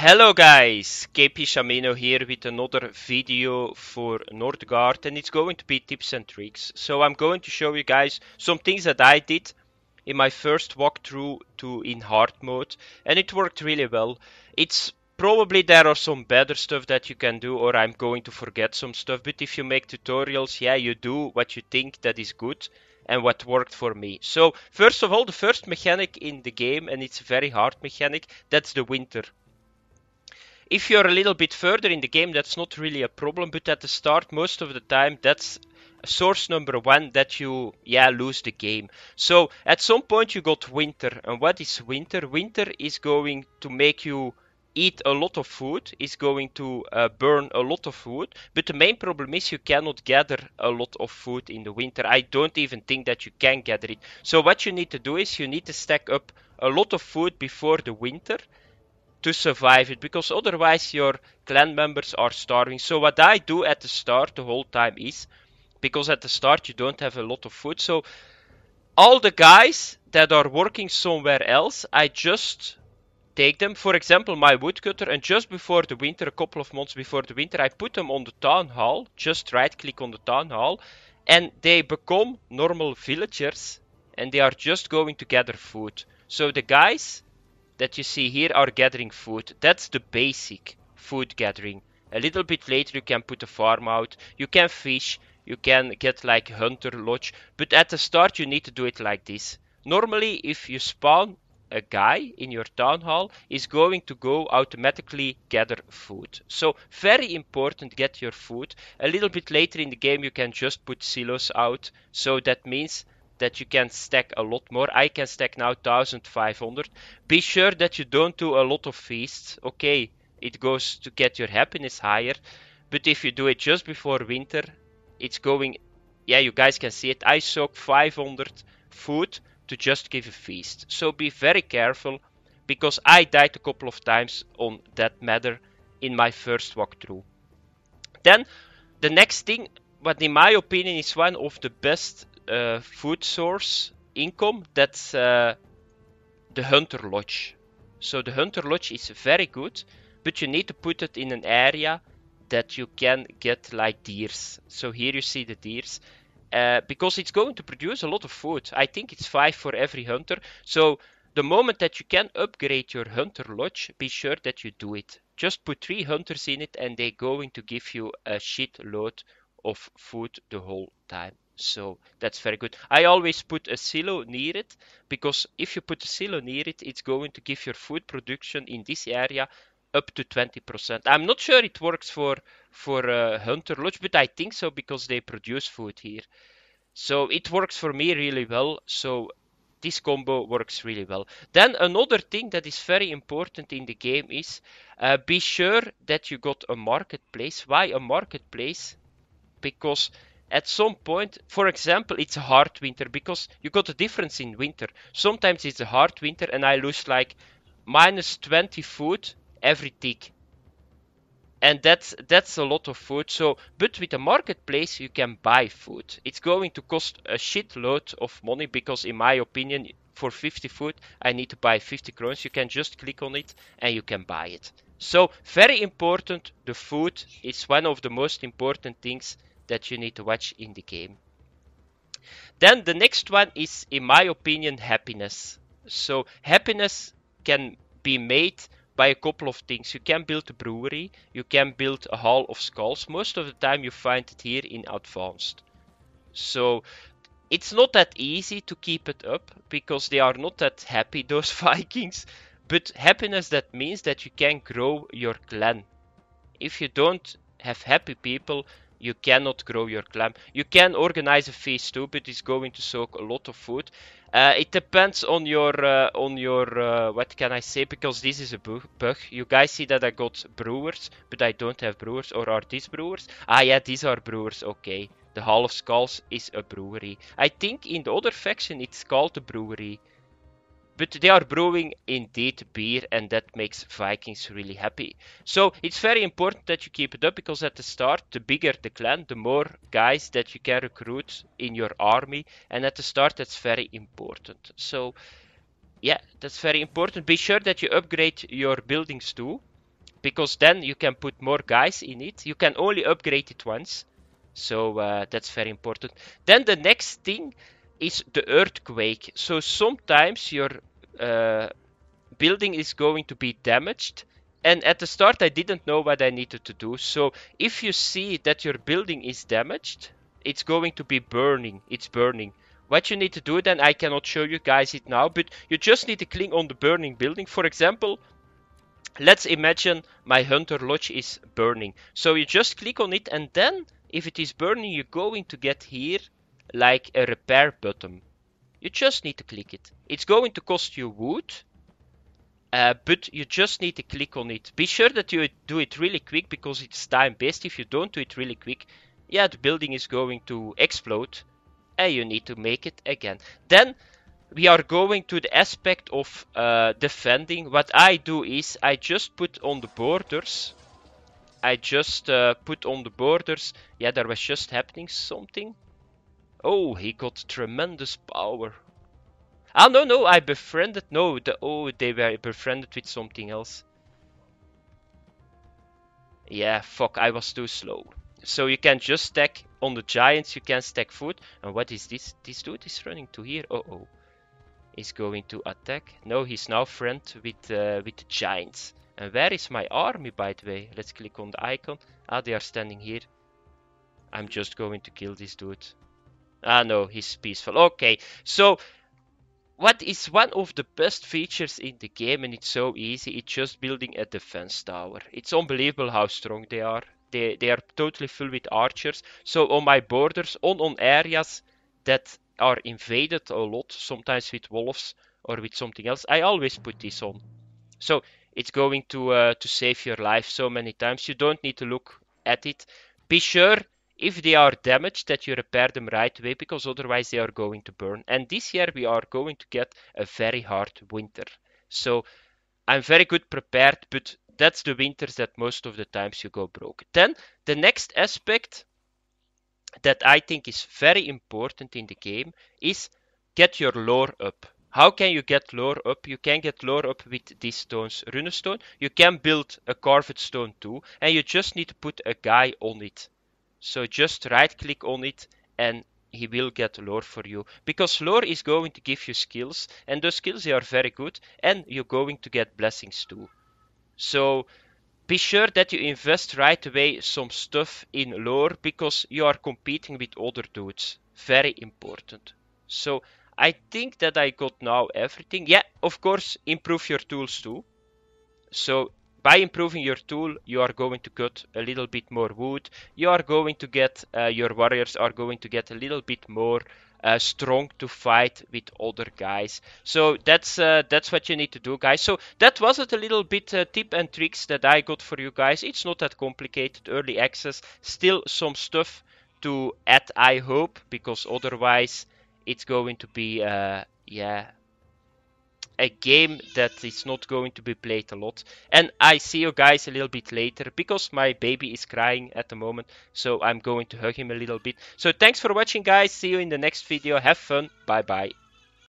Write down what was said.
Hello guys, KpShamino here with another video for Northgard, and it's going to be tips and tricks. So I'm going to show you guys some things that I did in my first walkthrough in hard mode, and it worked really well. It's probably there are some better stuff that you can do, or I'm going to forget some stuff, but if you make tutorials, yeah, you do what you think that is good and what worked for me. So first of all, the first mechanic in the game, and it's a very hard mechanic, that's the winter. If you're a little bit further in the game, that's not really a problem, but at the start, most of the time, that's source number one that you, lose the game. So at some point you got winter, and what is winter? Winter is going to make you eat a lot of food, is going to burn a lot of food, but the main problem is you cannot gather a lot of food in the winter. I don't even think that you can gather it. So what you need to do is you need to stack up a lot of food before the winter to survive it, because otherwise your clan members are starving. So what I do at the start the whole time is, because at the start you don't have a lot of food, so all the guys that are working somewhere else, I just take them, for example my woodcutter, and just before the winter, a couple of months before the winter, I put them on the town hall, just right click on the town hall, and they become normal villagers, and they are just going to gather food. So the guys that you see here are gathering food. That's the basic food gathering. A little bit later you can put a farm out, you can fish, you can get like hunter lodge, but at the start you need to do it like this. Normally if you spawn a guy in your town hall, is going to go automatically gather food. So very important, get your food. A little bit later in the game you can just put silos out, so that means that you can stack a lot more. I can stack now 1500. Be sure that you don't do a lot of feasts. Okay, it goes to get your happiness higher, but if you do it just before winter, it's going, you guys can see it. I soak 500 food to just give a feast. So be very careful, because I died a couple of times on that matter in my first walkthrough. Then the next thing, what in my opinion is one of the best food source income, that's the hunter lodge. So the hunter lodge is very good, but you need to put it in an area that you can get like deers. So here you see the deers, because it's going to produce a lot of food. I think it's 5 for every hunter. So the moment that you can upgrade your hunter lodge, be sure that you do it. Just put 3 hunters in it and they're going to give you a shit load of food the whole time. So that's very good. I always put a silo near it, because if you put a silo near it, it's going to give your food production in this area up to 20%. I'm not sure it works for Hunter Lodge, but I think so, because they produce food here. So it works for me really well. So this combo works really well. Then another thing that is very important in the game is be sure that you got a marketplace. Why a marketplace? Because at some point, for example, it's a hard winter, because you got a difference in winter. Sometimes it's a hard winter and I lose like minus 20 food every tick. And that's a lot of food. So, but with a marketplace you can buy food. It's going to cost a shitload of money, because in my opinion, for 50 food I need to buy 50 crowns. You can just click on it and you can buy it. So very important, the food is one of the most important things that you need to watch in the game. Then the next one is, in my opinion, happiness. So happiness can be made by a couple of things. You can build a brewery, you can build a hall of skulls. Most of the time you find it here in advanced. So it's not that easy to keep it up, because they are not that happy, those Vikings. But happiness, that means that you can grow your clan. If you don't have happy people, you cannot grow your clan. You can organize a feast too, but it's going to soak a lot of food. It depends on your what can I say, because this is a bug. You guys see that I got brewers, but I don't have brewers. Or are these brewers? Ah yeah, these are brewers, okay. The Hall of Skulls is a brewery. I think in the other faction it's called a brewery. But they are brewing indeed beer, and that makes Vikings really happy. So it's very important that you keep it up, because at the start, the bigger the clan, the more guys that you can recruit in your army. And at the start, that's very important. So yeah, that's very important. Be sure that you upgrade your buildings too. because then you can put more guys in it. You can only upgrade it once, so that's very important. Then the next thing is the earthquake. So sometimes your building is going to be damaged, and at the start I didn't know what I needed to do. So if you see that your building is damaged, it's going to be burning. It's burning. What you need to do then, I cannot show you guys it now, but you just need to click on the burning building. For example, let's imagine my hunter lodge is burning. So you just click on it, and then if it is burning, you're going to get here like a repair button. You just need to click it. It's going to cost you wood, but you just need to click on it. Be sure that you do it really quick, because it's time based. If you don't do it really quick, yeah, the building is going to explode and you need to make it again. Then we are going to the aspect of defending. What I do is I just put on the borders. Yeah, there was just happening something. Oh, he got tremendous power. Ah, no, I befriended. No, they were befriended with something else. Yeah, fuck, I was too slow. So you can just stack on the giants, you can stack food. And what is this? This dude is running to here. Uh-oh. He's going to attack. No, he's now friend with the giants. And where is my army, by the way? Let's click on the icon. Ah, they are standing here. I'm just going to kill this dude. Ah, no, he's peaceful. Okay, so what is one of the best features in the game, and it's so easy, it's just building a defense tower. It's unbelievable how strong they are. They are totally full with archers. So on my borders, on areas that are invaded a lot, sometimes with wolves or with something else, I always put this on. So it's going to save your life so many times. You don't need to look at it. Be sure if they are damaged that you repair them right away, because otherwise they are going to burn. And this year we are going to get a very hard winter. So I'm very good prepared, but that's the winters that most of the times you go broke. Then the next aspect that I think is very important in the game is get your lore up. How can you get lore up? You can get lore up with these stones. Runestone. You can build a carved stone too, and you just need to put a guy on it. So just right click on it and he will get lore for you. Because lore is going to give you skills, and those skills are very good, and you're going to get blessings too. So be sure that you invest right away some stuff in lore, because you are competing with other dudes. Very important. So I think that I got now everything. Yeah, of course, improve your tools too. So by improving your tool, you are going to get a little bit more wood. You are going to get, your warriors are going to get a little bit more strong to fight with other guys. So that's what you need to do, guys. So that was it, a little bit tip and tricks that I got for you guys. It's not that complicated. Early access, still some stuff to add, I hope, because otherwise it's going to be yeah, a game that is not going to be played a lot. And I see you guys a little bit later, because my baby is crying at the moment, so I'm going to hug him a little bit. So thanks for watching, guys. See you in the next video. Have fun. Bye bye.